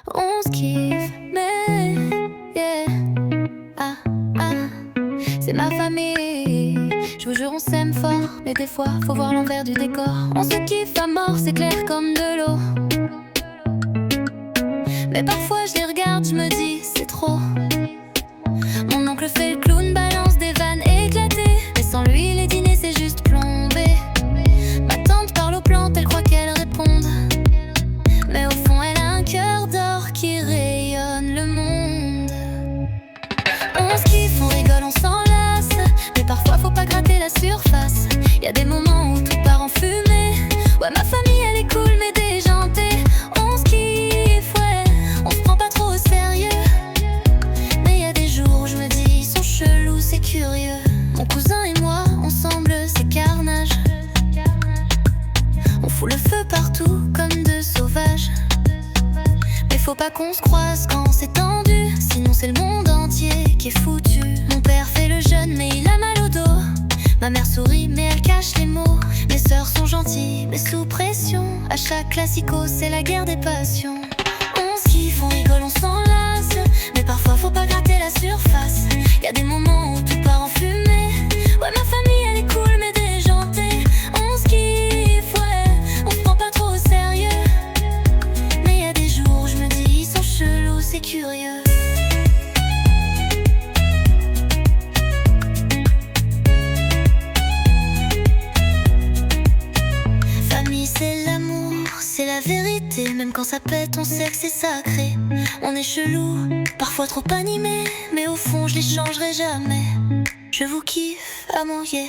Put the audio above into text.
On se kiffe, mais yeah. Ah, ah, c'est ma famille. Je vous jure, on s'aime fort, mais des fois, faut voir l'envers du décor. On se kiffe à mort, c'est clair comme de l'eau. Mais parfois, je les regarde, je me dis, c'est trop. Mon oncle fait le clown, balance des vannes éclatées. Mais sans lui, les dîners, c'est juste plombé. Ma tante parle aux plantes, elle croit qu'elles répondent. Mais au fond, elle a un cœur d'or qui rayonne le monde. On se kiffe, on rigole, on s'enlace. Mais parfois, faut pas gratter la surface. Y a des moments où tout part en fumée. Ouais, ma famille, elle est cool, mais déjantée. On se kiffe, ouais, on se prend pas trop au sérieux. Mais y a des jours où je me dis, ils sont chelous, c'est curieux. Mon cousin et moi, ensemble, c'est carnage. On fout le feu partout, comme deux sauvages. Mais faut pas qu'on se croise quand c'est tendu, sinon c'est le monde entier qui est foutu. Mon père fait le jeune, mais il a mal au dos. Ma mère sourit, mais elle cache les mots. Mes sœurs sont gentilles, mais sous pression. À chaque classico, c'est la guerre des passions. On se kiffe, on rigole, on s'enlace. Mais parfois, faut pas gratter la surface. Y a des moments où tout part en fumée. Ouais, ma famille, elle est cool, mais déjantée. On se kiffe, ouais, on se prend pas trop au sérieux. Mais y a des jours où je me dis, ils sont chelous, c'est curieux. C'est l'amour, c'est la vérité. Même quand ça pète, on sait que c'est sacré. On est chelou, parfois trop animé. Mais au fond, je les changerai jamais. Je vous kiffe à mon yeah.